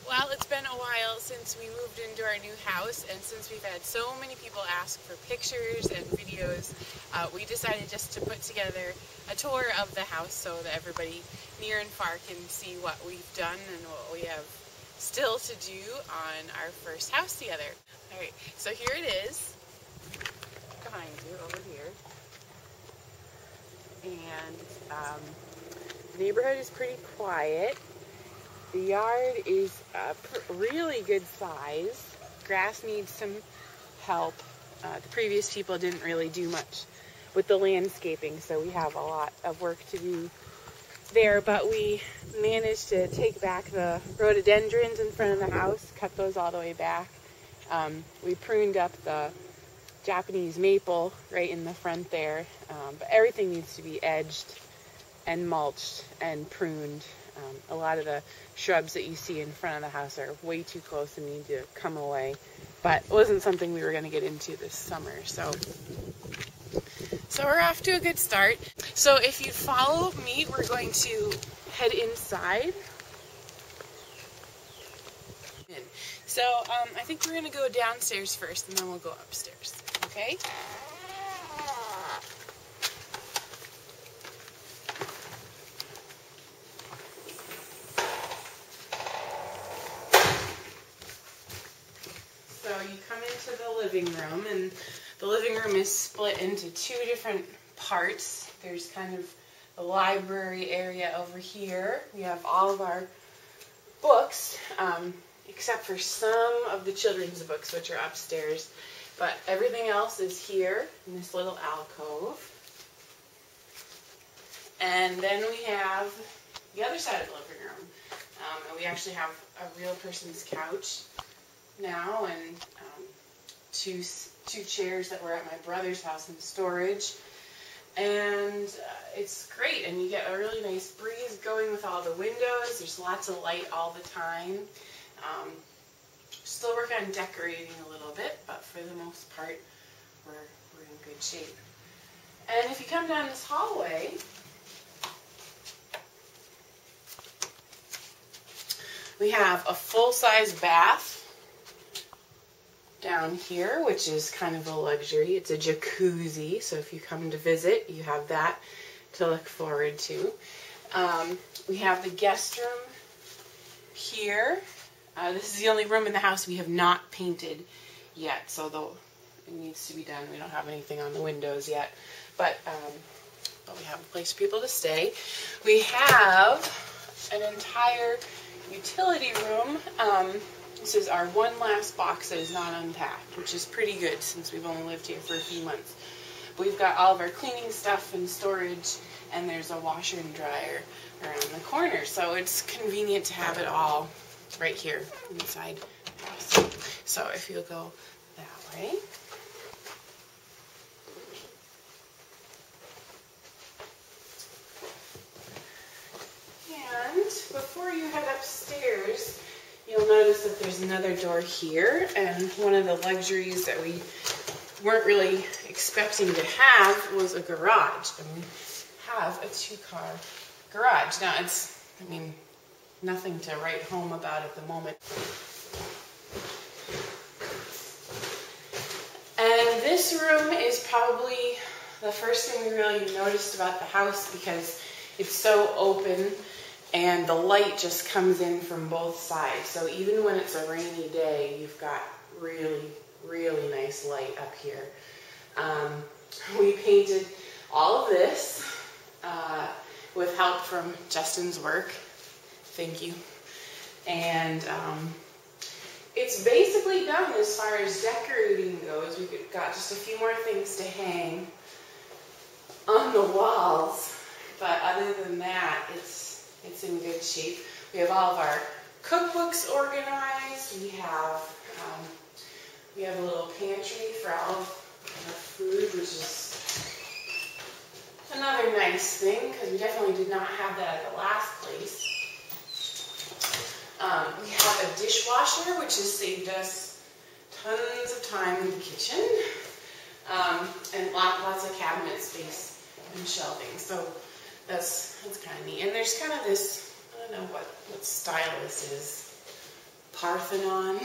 Well, it's been a while since we moved into our new house, and since we've had so many people ask for pictures and videos, we decided just to put together a tour of the house so that everybody near and far can see what we've done and what we have still to do on our first house together. Alright, so here it is, behind you, over here. And the neighborhood is pretty quiet. The yard is a really good size. Grass needs some help. The previous people didn't really do much with the landscaping, so we have a lot of work to do there, but we managed to take back the rhododendrons in front of the house, cut those all the way back. We pruned up the Japanese maple right in the front there, but everything needs to be edged and mulched and pruned. A lot of the shrubs that you see in front of the house are way too close and need to come away, but it wasn't something we were going to get into this summer, so we're off to a good start. So if you follow me, we're going to head inside. So I think we're going to go downstairs first and then we'll go upstairs, okay? So you come into the living room, and the living room is split into two different parts. There's kind of the library area over here. We have all of our books, except for some of the children's books, which are upstairs. But everything else is here in this little alcove. And then we have the other side of the living room. And we actually have a real person's couch now, and two chairs that were at my brother's house in storage, and it's great, and you get a really nice breeze going with all the windows. There's lots of light all the time. Still working on decorating a little bit, but for the most part we're in good shape. And if you come down this hallway, we have a full-size bath down here, which is kind of a luxury. It's a jacuzzi, so if you come to visit, you have that to look forward to. We have the guest room here. This is the only room in the house we have not painted yet, so it needs to be done. We don't have anything on the windows yet, but we have a place for people to stay. We have an entire utility room. This is our one last box that is not unpacked, which is pretty good since we've only lived here for a few months. But we've got all of our cleaning stuff in storage, and there's a washer and dryer around the corner, so it's convenient to have it all right here inside the house. So if you'll go that way. And before you head upstairs, you'll notice that there's another door here, and one of the luxuries that we weren't really expecting to have was a garage. And we have a 2-car garage. Now it's, nothing to write home about at the moment. And this room is probably the first thing we really noticed about the house, because it's so open and the light just comes in from both sides. So even when it's a rainy day, you've got really, really nice light up here. We painted all of this with help from Justin's work. Thank you. And it's basically done as far as decorating goes. We've got just a few more things to hang on the walls, but other than that, it's in good shape. We have all of our cookbooks organized. We have a little pantry for all of our food, which is another nice thing, because we definitely did not have that at the last place. We have a dishwasher, which has saved us tons of time in the kitchen, and lots of cabinet space and shelving. So that's kind of neat. And there's kind of this, I don't know what style this is. Parthenon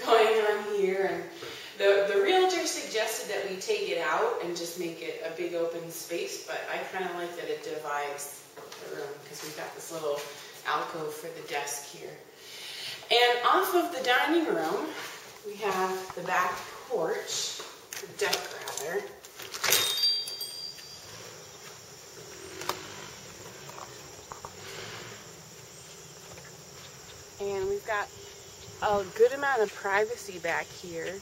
going on here. And the realtor suggested that we take it out and just make it a big open space, but I kind of like that it divides the room because we've got this little alcove for the desk here. And off of the dining room, we have the back porch, the deck rather. And we've got a good amount of privacy back here.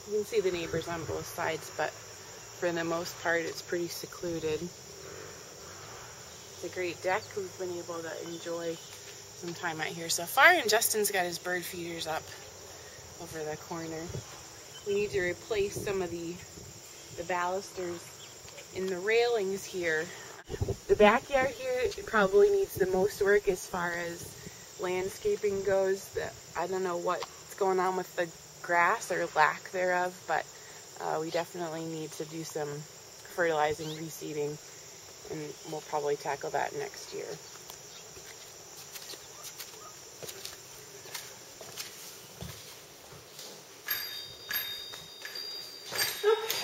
You can see the neighbors on both sides, but for the most part, it's pretty secluded. It's a great deck. We've been able to enjoy some time out here so far, and Justin's got his bird feeders up over the corner. We need to replace some of the balusters in the railings here. The backyard here probably needs the most work as far as landscaping goes. I don't know what's going on with the grass or lack thereof, but we definitely need to do some fertilizing, reseeding, and we'll probably tackle that next year.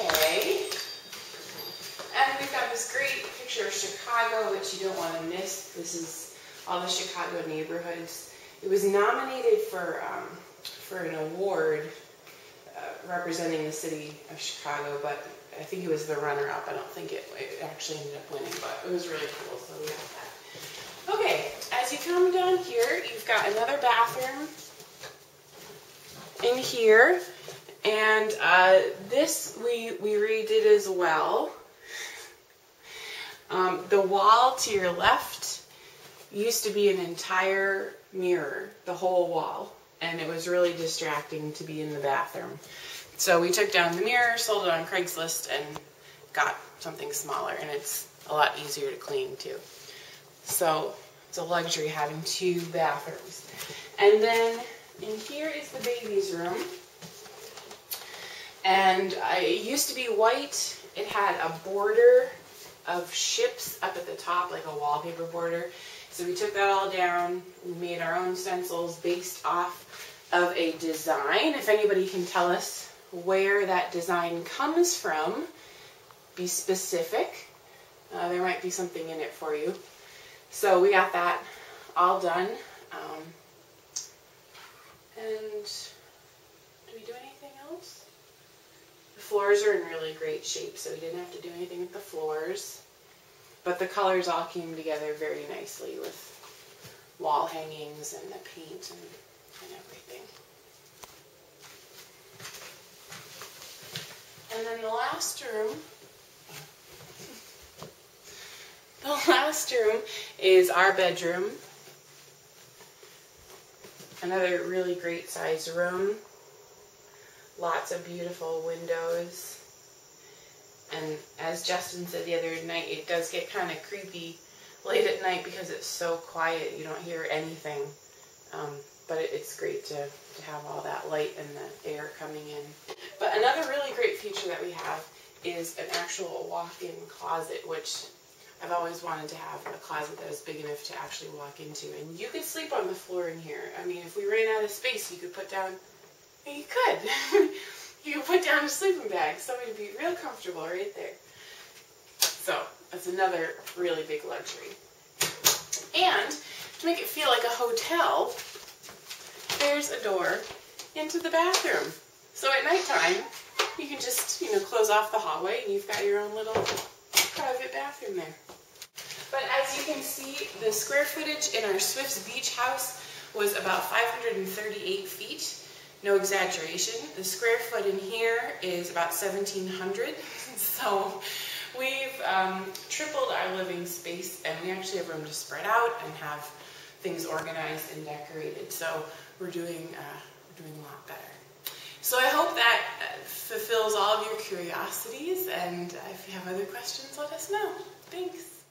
Okay, and we've got this great picture of Chicago, which you don't want to miss. This is all the Chicago neighborhoods. It was nominated for an award representing the city of Chicago, but I think it was the runner-up. I don't think it actually ended up winning, but it was really cool, so we have that. Okay, as you come down here, you've got another bathroom in here, and this we redid as well. The wall to your left used to be an entire mirror, the whole wall, and it was really distracting to be in the bathroom. So we took down the mirror, sold it on Craigslist, and got something smaller, and it's a lot easier to clean too. So it's a luxury having two bathrooms. And then in here is the baby's room. And it used to be white. It had a border of ships up at the top, like a wallpaper border. So we took that all down. We made our own stencils based off of a design. If anybody can tell us where that design comes from, be specific. There might be something in it for you. So we got that all done. And do we do anything else? The floors are in really great shape, so we didn't have to do anything with the floors. But the colors all came together very nicely with wall hangings and the paint and everything. And then the last room is our bedroom. Another really great sized room. Lots of beautiful windows. And as Justin said the other night, it does get kind of creepy late at night because it's so quiet. You don't hear anything. But it's great to have all that light and the air coming in. But another really great feature that we have is an actual walk-in closet, which I've always wanted to have a closet that is big enough to actually walk into. And you could sleep on the floor in here. I mean, if we ran out of space, you could put down, you could. You could put down a sleeping bag, so it'd be real comfortable right there. So that's another really big luxury. And to make it feel like a hotel, there's a door into the bathroom. So at nighttime, you can just, close off the hallway and you've got your own little private bathroom there. But as you can see, the square footage in our Swift's Beach house was about 538 feet. No exaggeration. The square foot in here is about 1,700. So we've tripled our living space, and we actually have room to spread out and have things organized and decorated. So we're doing a lot better. So I hope that fulfills all of your curiosities, and if you have other questions, let us know. Thanks.